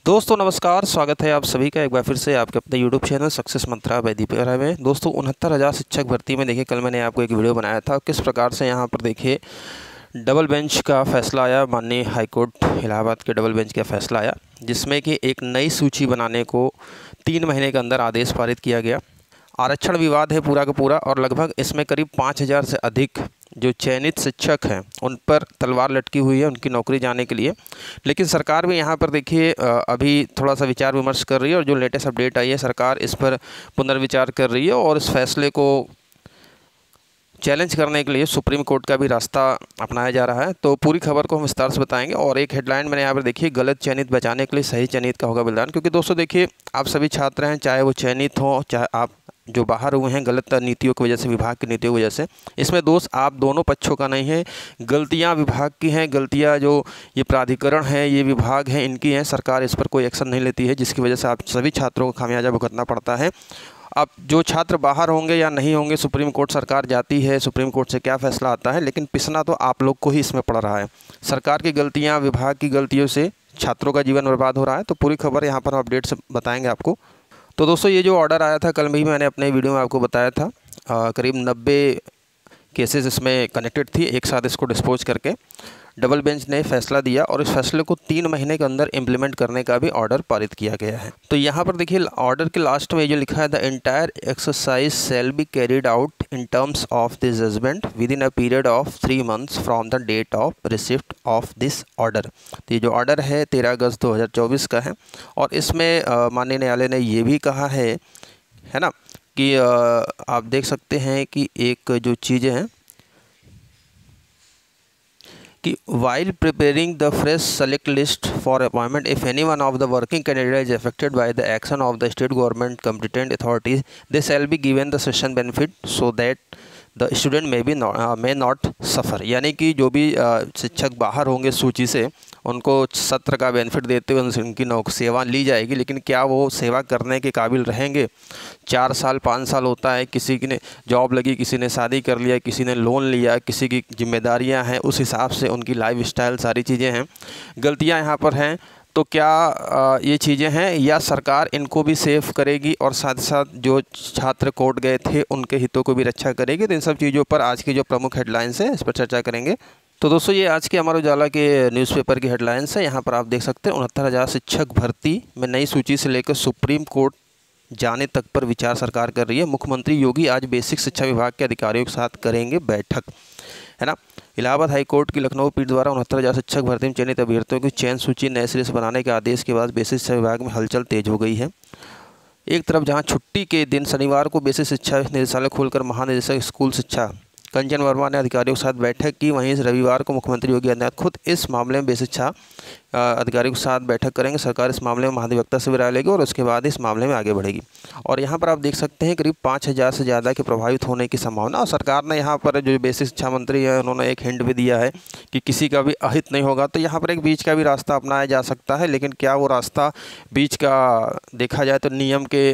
दोस्तों नमस्कार, स्वागत है आप सभी का एक बार फिर से आपके अपने यूट्यूब चैनल सक्सेस मंत्रा बाय दीपक राय में। दोस्तों 69,000 शिक्षक भर्ती में देखिए कल मैंने आपको एक वीडियो बनाया था किस प्रकार से यहाँ पर देखिए डबल बेंच का फैसला आया। माननीय हाईकोर्ट इलाहाबाद के डबल बेंच का फैसला आया जिसमें कि एक नई सूची बनाने को 3 महीने के अंदर आदेश पारित किया गया। आरक्षण विवाद है पूरा का पूरा और लगभग इसमें करीब 5,000 से अधिक जो चयनित शिक्षक हैं उन पर तलवार लटकी हुई है उनकी नौकरी जाने के लिए। लेकिन सरकार भी यहाँ पर देखिए अभी थोड़ा सा विचार विमर्श कर रही है और जो लेटेस्ट अपडेट आई है सरकार इस पर पुनर्विचार कर रही है और इस फैसले को चैलेंज करने के लिए सुप्रीम कोर्ट का भी रास्ता अपनाया जा रहा है। तो पूरी खबर को हम विस्तार से बताएंगे और एक हेडलाइन मैंने यहाँ पर देखिए, गलत चयनित बचाने के लिए सही चयनित का होगा बलिदान। क्योंकि दोस्तों देखिए आप सभी छात्र हैं, चाहे वो चयनित हों चाहे आप जो बाहर हुए हैं गलत नीतियों की वजह से, विभाग की नीतियों की वजह से, इसमें दोष आप दोनों पक्षों का नहीं है। गलतियां विभाग की हैं, गलतियां जो ये प्राधिकरण है, ये विभाग हैं, इनकी हैं। सरकार इस पर कोई एक्शन नहीं लेती है जिसकी वजह से आप सभी छात्रों को खामियाजा भुगतना पड़ता है। अब जो छात्र बाहर होंगे या नहीं होंगे, सुप्रीम कोर्ट सरकार जाती है, सुप्रीम कोर्ट से क्या फैसला आता है, लेकिन पिसना तो आप लोग को ही इसमें पड़ रहा है। सरकार की गलतियाँ, विभाग की गलतियों से छात्रों का जीवन बर्बाद हो रहा है। तो पूरी खबर यहाँ पर हम अपडेट से बताएँगे आपको। तो दोस्तों ये जो ऑर्डर आया था कल भी मैंने अपने वीडियो में आपको बताया था, करीब 90 केसेस इसमें कनेक्टेड थी। एक साथ इसको डिस्पोज करके डबल बेंच ने फैसला दिया और इस फैसले को 3 महीने के अंदर इम्प्लीमेंट करने का भी ऑर्डर पारित किया गया है। तो यहाँ पर देखिए ऑर्डर के लास्ट में जो लिखा है, the entire exercise shall be carried out in terms of this judgement within a period of 3 months from the date of receipt of this order. तो ये जो ऑर्डर है 13 अगस्त 2024 का है और इसमें माननीय न्यायालय ने ये भी कहा है ना, कि आप देख सकते हैं कि एक जो चीज़ें हैं कि while preparing the fresh select list for appointment if any one of the working candidate is affected by the action of the state government competent authorities they shall be given the session benefit so that the student may not suffer. यानी कि जो भी शिक्षक बाहर होंगे सूची से उनको सत्र का बेनिफिट देते हुए उनकी सेवा ली जाएगी, लेकिन क्या वो सेवा करने के काबिल रहेंगे? 4 साल 5 साल होता है, किसी की ने जॉब लगी, किसी ने शादी कर लिया, किसी ने लोन लिया, किसी की जिम्मेदारियां हैं, उस हिसाब से उनकी लाइफ स्टाइल सारी चीज़ें हैं। गलतियां यहाँ पर हैं तो क्या ये चीज़ें हैं या सरकार इनको भी सेफ करेगी और साथ साथ जो छात्र कोर्ट गए थे उनके हितों को भी रक्षा करेगी? तो इन सब चीज़ों पर आज की जो प्रमुख हेडलाइंस है इस पर चर्चा करेंगे। तो दोस्तों ये आज के अमर उजाला के न्यूज़पेपर की हेडलाइंस है। यहाँ पर आप देख सकते हैं 69,000 शिक्षक भर्ती में नई सूची से लेकर सुप्रीम कोर्ट जाने तक पर विचार सरकार कर रही है। मुख्यमंत्री योगी आज बेसिक शिक्षा विभाग के अधिकारियों के साथ करेंगे बैठक, है ना। इलाहाबाद हाई कोर्ट की लखनऊ पीठ द्वारा 69,000 शिक्षक भर्ती में चयनित अभ्यर्थियों की चयन सूची नए सिरे से बनाने के आदेश के बाद बेसिक शिक्षा विभाग में हलचल तेज हो गई है। एक तरफ जहां छुट्टी के दिन शनिवार को बेसिक शिक्षा निदेशालय खोलकर महानिदेशक स्कूल शिक्षा कंचन वर्मा ने अधिकारियों के साथ बैठक की, वहीं रविवार को मुख्यमंत्री योगी आदित्यनाथ खुद इस मामले में बेसिक शिक्षा अधिकारियों के साथ बैठक करेंगे। सरकार इस मामले में महाधिवक्ता से भी राय लेगी और उसके बाद इस मामले में आगे बढ़ेगी। और यहाँ पर आप देख सकते हैं करीब 5,000 से ज़्यादा के प्रभावित होने की संभावना। और सरकार ने यहाँ पर जो बेसिक शिक्षा मंत्री है उन्होंने एक हिंट भी दिया है कि किसी का भी अहित नहीं होगा। तो यहाँ पर एक बीच का भी रास्ता अपनाया जा सकता है, लेकिन क्या वो रास्ता बीच का देखा जाए तो नियम के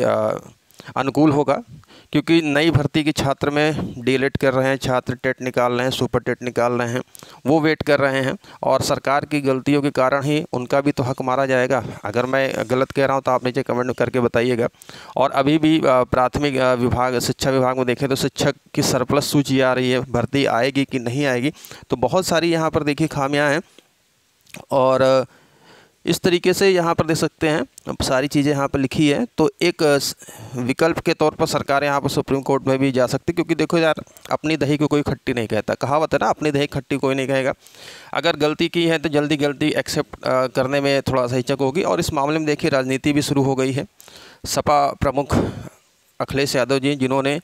अनुकूल होगा? क्योंकि नई भर्ती के छात्र में डीएलएड कर रहे हैं छात्र, टेट निकाल रहे हैं, सुपर टेट निकाल रहे हैं, वो वेट कर रहे हैं और सरकार की गलतियों के कारण ही उनका भी तो हक मारा जाएगा। अगर मैं गलत कह रहा हूं तो आप नीचे कमेंट करके बताइएगा। और अभी भी प्राथमिक विभाग, शिक्षा विभाग में देखें तो शिक्षक की सरप्लस सूची आ रही है, भर्ती आएगी कि नहीं आएगी? तो बहुत सारी यहाँ पर देखिए खामियाँ हैं और इस तरीके से यहाँ पर देख सकते हैं सारी चीज़ें यहाँ पर लिखी है। तो एक विकल्प के तौर पर सरकार यहाँ पर सुप्रीम कोर्ट में भी जा सकती, क्योंकि देखो यार अपनी दही को कोई खट्टी नहीं कहता, कहावत है ना, अपनी दही खट्टी कोई नहीं कहेगा। अगर गलती की है तो जल्दी गलती एक्सेप्ट करने में थोड़ा सा हिचक होगी। और इस मामले में देखिए राजनीति भी शुरू हो गई है। सपा प्रमुख अखिलेश यादव जी, जिन्होंने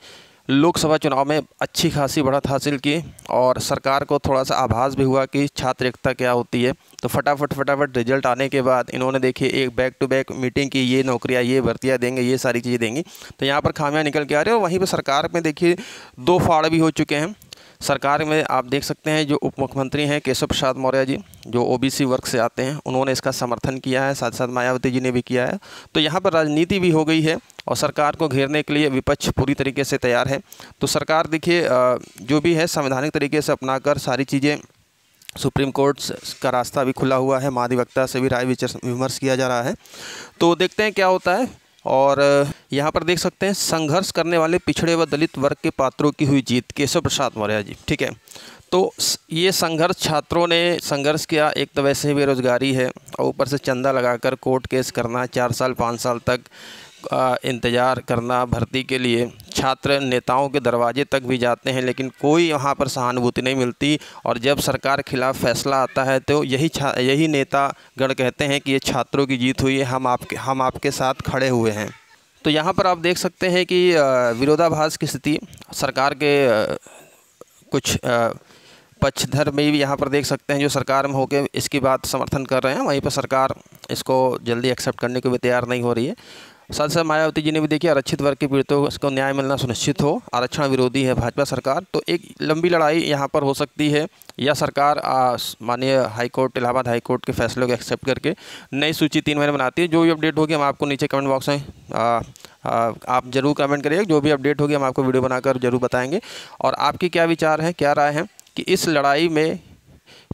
लोकसभा चुनाव में अच्छी खासी बढ़त हासिल की और सरकार को थोड़ा सा आभास भी हुआ कि छात्र एकता क्या होती है, तो फटाफट रिजल्ट आने के बाद इन्होंने देखिए एक बैक टू बैक मीटिंग की, ये नौकरियां, ये भर्तियां देंगे, ये सारी चीज़ें देंगी। तो यहाँ पर खामियां निकल के आ रही है और वहीं पर सरकार में देखिए 2 फाड़ भी हो चुके हैं। सरकार में आप देख सकते हैं जो उप मुख्यमंत्री हैं केशव प्रसाद मौर्य जी, जो ओबीसी वर्ग से आते हैं, उन्होंने इसका समर्थन किया है, साथ साथ मायावती जी ने भी किया है। तो यहाँ पर राजनीति भी हो गई है और सरकार को घेरने के लिए विपक्ष पूरी तरीके से तैयार है। तो सरकार देखिए जो भी है संवैधानिक तरीके से अपनाकर सारी चीज़ें सुप्रीम कोर्ट का रास्ता अभी खुला हुआ है, महाधिवक्ता से भी राय विमर्श किया जा रहा है, तो देखते हैं क्या होता है। और यहाँ पर देख सकते हैं संघर्ष करने वाले पिछड़े व दलित वर्ग के पात्रों की हुई जीत, केशव प्रसाद मौर्य जी। ठीक है, तो ये संघर्ष छात्रों ने संघर्ष किया। एक तो वैसे ही बेरोजगारी है और ऊपर से चंदा लगाकर कोर्ट केस करना, 4 साल 5 साल तक इंतज़ार करना भर्ती के लिए। छात्र नेताओं के दरवाजे तक भी जाते हैं लेकिन कोई वहाँ पर सहानुभूति नहीं मिलती, और जब सरकार खिलाफ फैसला आता है तो यही नेतागण कहते हैं कि ये छात्रों की जीत हुई है, हम आपके साथ खड़े हुए हैं। तो यहाँ पर आप देख सकते हैं कि विरोधाभास की स्थिति सरकार के कुछ पक्षधर में भी यहाँ पर देख सकते हैं, जो सरकार में होकर इसकी बात समर्थन कर रहे हैं, वहीं पर सरकार इसको जल्दी एक्सेप्ट करने को भी तैयार नहीं हो रही है। साथ साथ मायावती जी ने भी देखिए, आरक्षित वर्ग के पीड़ितों को न्याय मिलना सुनिश्चित हो, आरक्षण विरोधी है भाजपा सरकार। तो एक लंबी लड़ाई यहाँ पर हो सकती है, या सरकार माननीय हाईकोर्ट, इलाहाबाद हाईकोर्ट के फैसले को एक्सेप्ट करके नई सूची 3 महीने बनाती है। जो भी अपडेट होगी हम आपको नीचे कमेंट बॉक्स में आप ज़रूर कमेंट करिए, जो भी अपडेट होगी हम आपको वीडियो बनाकर जरूर बताएंगे। और आपकी क्या विचार हैं, क्या राय है कि इस लड़ाई में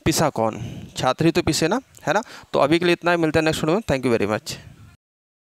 पिसा कौन? छात्र ही तो पिसे ना, है ना। तो अभी के लिए इतना ही, मिलते हैं नेक्स्ट वीडियो में। Thank you very much.